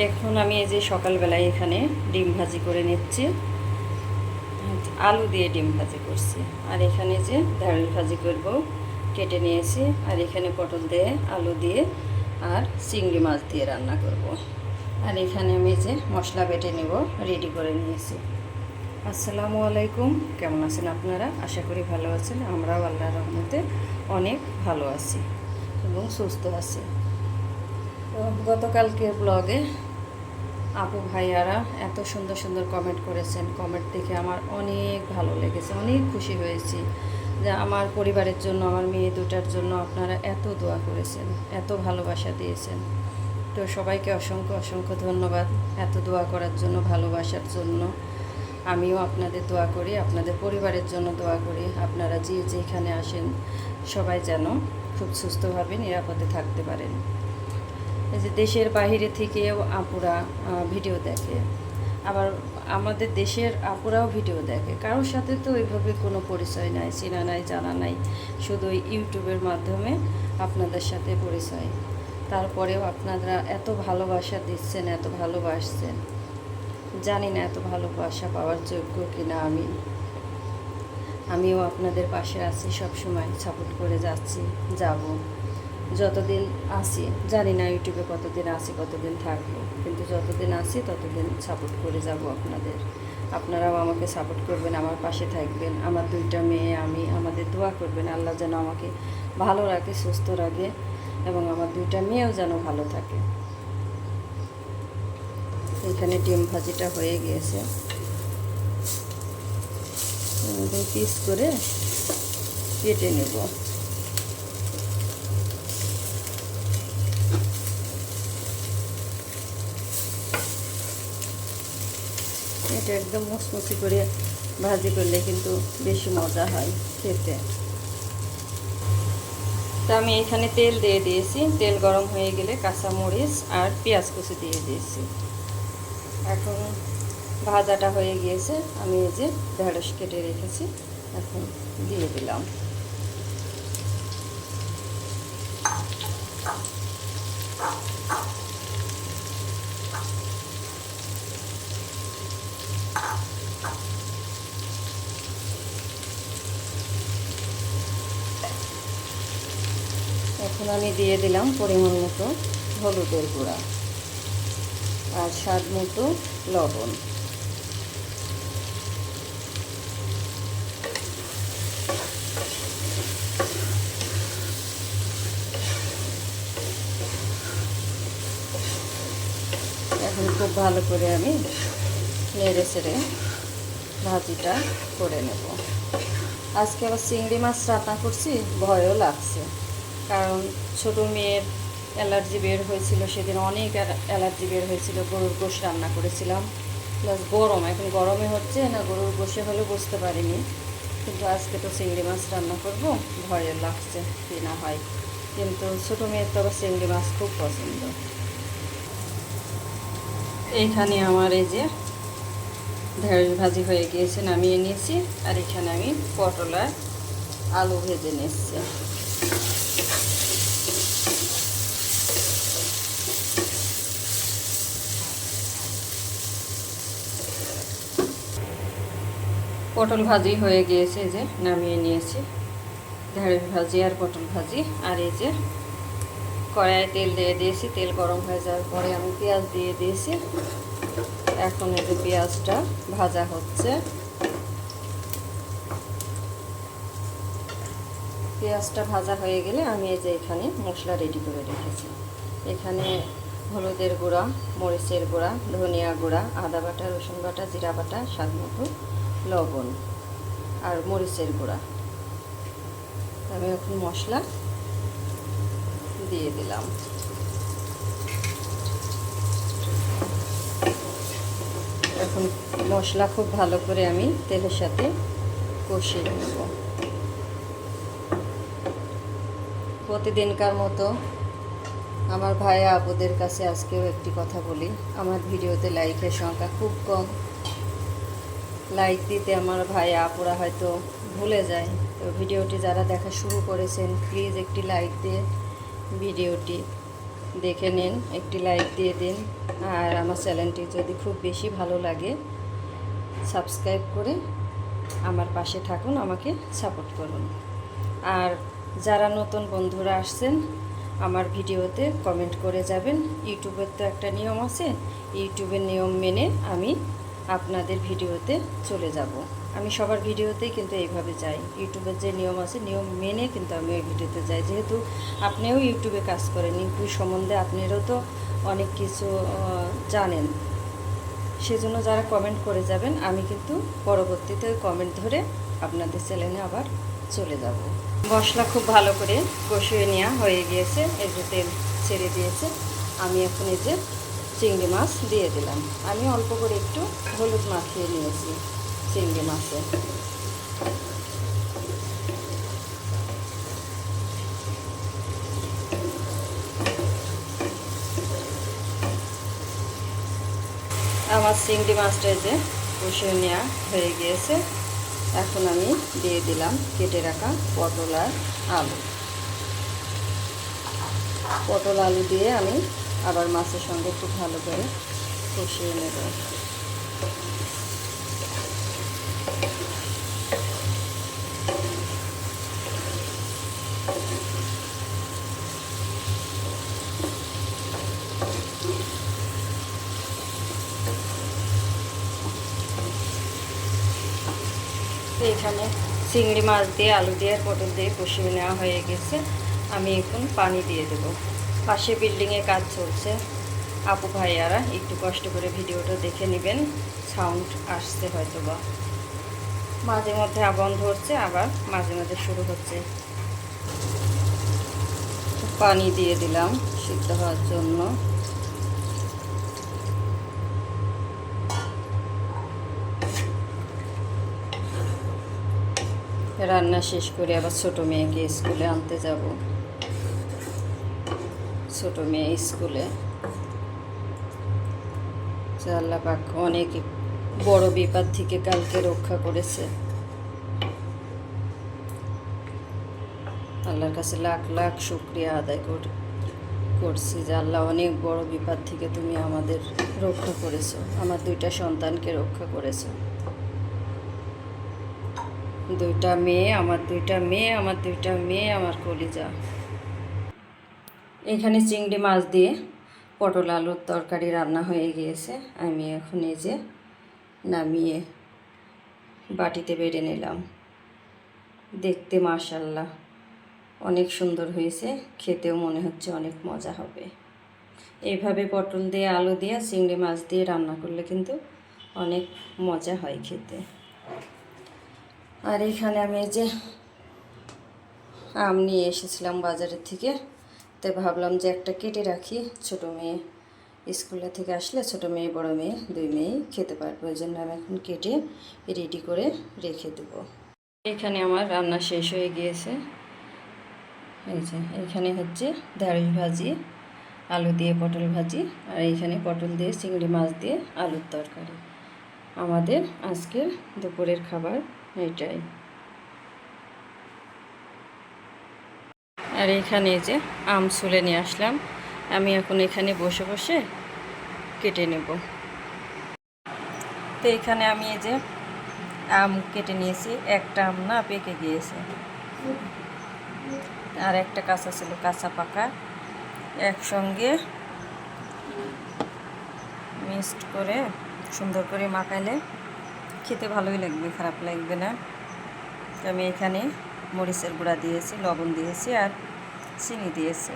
এখন আমি এই যে সকালবেলায় এখানে ডিম ভাজি করে নিচ্ছি, আলু দিয়ে ডিম ভাজি করছি। আর এখানে যে ঢেঁড়স ভাজি করব কেটে নিয়েছি। আর এখানে পটল দিয়ে, আলু দিয়ে আর চিংড়ি মাছ দিয়ে রান্না করব। আর এখানে আমি যে মশলা বেটে নেব রেডি করে নিয়েছি। আসসালামু আলাইকুম, কেমন আছেন আপনারা? আশা করি ভালো আছেন। আমরাও আল্লাহর রহমতে অনেক ভালো আছি এবং সুস্থ আছি। তো গতকালকের ব্লগে আপু ভাইয়ারা এত সুন্দর সুন্দর কমেন্ট করেছেন। কমেন্ট দেখে আমার অনেক ভালো লেগেছে, অনেক খুশি হয়েছি যে আমার পরিবারের জন্য, আমার মেয়ে দুটার জন্য আপনারা এত দোয়া করেছেন, এত ভালোবাসা দিয়েছেন। তো সবাইকে অসংখ্য অসংখ্য ধন্যবাদ এত দোয়া করার জন্য, ভালোবাসার জন্য। আমিও আপনাদের দোয়া করি, আপনাদের পরিবারের জন্য দোয়া করি। আপনারা যে যেখানে আসেন সবাই যেন খুব সুস্থভাবে নিরাপদে থাকতে পারেন। এই যে দেশের বাইরে থেকেও আপুরা ভিডিও দেখে, আবার আমাদের দেশের আপুরাও ভিডিও দেখে। কারোর সাথে তো ওইভাবে কোনো পরিচয় নাই, চেনা নাই, জানা নাই, শুধু ইউটিউবের মাধ্যমে আপনাদের সাথে পরিচয়। তারপরেও আপনারা এত ভালোবাসা দিচ্ছেন, এত ভালোবাসছেন। জানি না এত ভালোবাসা পাওয়ার যোগ্য কিনা আমিও আপনাদের পাশে আছি, সব সময় সাপোর্ট করে যাচ্ছি, যাব যতদিন আসি। জানি না ইউটিউবে কতদিন আসি, কতদিন থাকবো, কিন্তু যতদিন আসি ততদিন সাপোর্ট করে যাব আপনাদের। আপনারাও আমাকে সাপোর্ট করবেন, আমার পাশে থাকবেন। আমার দুইটা মেয়ে, আমাদের দোয়া করবেন আল্লাহ যেন আমাকে ভালো রাখে, সুস্থ রাখে, এবং আমার দুইটা মেয়েও যেন ভালো থাকে। এখানে ডিম ভাজিটা হয়ে গিয়েছে, 2 পিস করে কেটে নেব। এটা একদম মুচমুচি করে ভাজি করলে কিন্তু বেশি মজা হয় খেতে। তো আমি এখানে তেল দিয়ে দিয়েছি, তেল গরম হয়ে গেলে কাঁচামরিচ আর পেঁয়াজ কুচি দিয়ে দিয়েছি। এখন ভাজাটা হয়ে গিয়েছে, আমি এই যে ঢেঁড়স কেটে রেখেছি এখন দিয়ে দিলাম। এখন আমি দিয়ে দিলাম পরিমাণ মতো হলুদের গুঁড়া আর স্বাদ মতো লবণ। এখন খুব ভালো করে আমি নেড়ে চেড়ে ভাজিটা করে নেব। আজকে আবার চিংড়ি মাছ রান্না করছি, ভয়ও লাগছে, কারণ ছোটো মেয়ের অ্যালার্জি বের হয়েছিল, সেদিন অনেক অ্যালার্জি বের হয়েছিল। গরুর গোশ রান্না করেছিলাম, প্লাস গরম, এখন গরমে হচ্ছে না গরুর গোশে হলে বুঝতে পারিনি, কিন্তু আজকে তো চিংড়ি মাছ রান্না করব, ভয়ে লাগছে কি না হয়। কিন্তু ছোটো মেয়ের তো আবার চিংড়ি মাছ খুব পছন্দ। এইখানে আমার এই যে ঢেঁড়স ভাজি হয়ে গিয়েছে, নামিয়ে নিয়েছি। আর এখানে আমি পটল আর আলু ভেজে নিচ্ছি। পটল ভাজি হয়ে গিয়েছে, যে নামিয়ে নিয়েছি। ঢেঁড়স ভাজি আর পটল ভাজি। আর এই যে কড়াইয়ে তেল দিয়ে দিয়েছি, তেল গরম হয়ে যাওয়ার পরে আমি পেঁয়াজ দিয়ে দিয়েছি। এখন এই যে পেঁয়াজটা ভাজা হচ্ছে। পেঁয়াজটা ভাজা হয়ে গেলে আমি এই যে এখানে মশলা রেডি করে রেখেছি। এখানে হলুদের গুঁড়া, মরিচের গুঁড়া, ধনিয়া গুঁড়া, আদা বাটা, রসুন বাটা, জিরা বাটা, স্বাদ মতো লবণ আর মরিচের গুঁড়া। আমি এখন মশলা দিয়ে দিলাম। এখন মশলা খুব ভালো করে আমি তেলের সাথে কষিয়ে নেব। প্রতিদিনকার মতো আমার ভাইয়া আপুদের কাছে আজকেও একটি কথা বলি। আমার ভিডিওতে লাইকের সংখ্যা খুব কম। লাইক দিতে আমার ভাইয়া আপুরা হয়তো ভুলে যায়। তো ভিডিওটি যারা দেখা শুরু করেছেন প্লিজ একটি লাইক দিয়ে ভিডিওটি দেখে নিন, একটি লাইক দিয়ে দিন। আর আমার চ্যানেলটি যদি খুব বেশি ভালো লাগে সাবস্ক্রাইব করে আমার পাশে থাকুন, আমাকে সাপোর্ট করুন। আর যারা নতুন বন্ধুরা আসছেন আমার ভিডিওতে কমেন্ট করে যাবেন। ইউটিউবের তো একটা নিয়ম আছে, ইউটিউবের নিয়ম মেনে আমি আপনাদের ভিডিওতে চলে যাব। আমি সবার ভিডিওতেই কিন্তু এইভাবে যাই, ইউটিউবের যে নিয়ম আছে নিয়ম মেনে কিন্তু আমি ওই ভিডিওতে যাই। যেহেতু আপনিও ইউটিউবে কাজ করেন, ইউটিউব সম্বন্ধে আপনারও তো অনেক কিছু জানেন, সেজন্য যারা কমেন্ট করে যাবেন আমি কিন্তু পরবর্তীতে ওই কমেন্ট ধরে আপনাদের চ্যানেলে আবার চলে যাব। মশলা খুব ভালো করে কষিয়ে নেওয়া হয়ে গিয়েছে, এই যে তেল ছেড়ে দিয়েছে। আমি এখন এই যে চিংড়ি মাছ দিয়ে দিলাম। আমি অল্প করে একটু হলুদ মাখিয়ে নিয়েছি চিংড়ি মাছে। আমার চিংড়ি মাছটা যে কষিয়ে নেওয়া হয়ে গিয়েছে। এখন আমি দিয়ে দিলাম কেটে রাখা পটল আর আলু। পটল আলু দিয়ে আমি আবার মাছের সঙ্গে খুব ভালো করে কষিয়ে নেব। এখানে চিংড়ি মাছ দিয়ে আলু দিয়ে আর পটল দিয়ে কষিয়ে নেওয়া হয়ে গেছে। আমি এখন পানি দিয়ে দেব। পাশে বিল্ডিংয়ে কাজ চলছে, আপু ভাইয়ারা একটু কষ্ট করে ভিডিওটা দেখে নেবেন। সাউন্ড আসছে হয়তো বা, মাঝে মধ্যে বন্ধ হচ্ছে আবার মাঝে মাঝে শুরু হচ্ছে। পানি দিয়ে দিলাম সিদ্ধ হওয়ার জন্য। রান্না শেষ করে আবার ছোটো মেয়েকে স্কুলে আনতে যাব। ছোটো মেয়ে স্কুলে, আল্লাহ পাক অনেক বড় বিপদ থেকে কালকে রক্ষা করেছে। আল্লাহর কাছে লাখ লাখ শুকরিয়া আদায় করছি যে আল্লাহ অনেক বড় বিপদ থেকে তুমি আমাদের রক্ষা করেছো, আমার দুইটা সন্তানকে রক্ষা করেছো। দুইটা মেয়ে, আমার দুইটা মেয়ে, আমার দুইটা মেয়ে, আমার কলিজা। এখানে চিংড়ি মাছ দিয়ে পটল আলুর তরকারি রান্না হয়ে গিয়েছে। আমি এখন এই যে নামিয়ে বাটিতে বেড়ে নিলাম। দেখতে মাশাআল্লাহ অনেক সুন্দর হয়েছে, খেতেও মনে হচ্ছে অনেক মজা হবে। এইভাবে পটল দিয়ে আলু দিয়ে চিংড়ি মাছ দিয়ে রান্না করলে কিন্তু অনেক মজা হয় খেতে। আর এখানে আমি এই যে আম নিয়ে এসেছিলাম বাজারের থেকে, তাই ভাবলাম যে একটা কেটে রাখি, ছোটো মেয়ে স্কুলে থেকে আসলে ছোটো মেয়ে বড় মেয়ে দুই মেয়েই খেতে পারবে, ওই জন্য আমি এখন কেটে রেডি করে রেখে দেবো। এখানে আমার রান্না শেষ হয়ে গিয়েছে। এই যে এখানে হচ্ছে ঢেঁড়স ভাজি, আলু দিয়ে পটল ভাজি, আর এইখানে পটল দিয়ে চিংড়ি মাছ দিয়ে আলুর তরকারি। আমাদের আজকের দুপুরের খাবার এইটাই। আর এখানে যে আম ছুলে নিয়ে আসলাম, আমি এখন এখানে বসে বসে কেটে নেব। তো এখানে আমি এই যে আম কেটে নিয়েছি, একটা আম না পেকে গিয়েছে, আর একটা কাঁচা ছিল, কাঁচা পাকা একসঙ্গে মিক্সড করে সুন্দর করে মাখাইলে খেতে ভালোই লাগবে, খারাপ লাগবে না। আমি এখানে মরিচের গুঁড়া দিয়েছি, লবণ দিয়েছি আর চিনি দিয়েছি।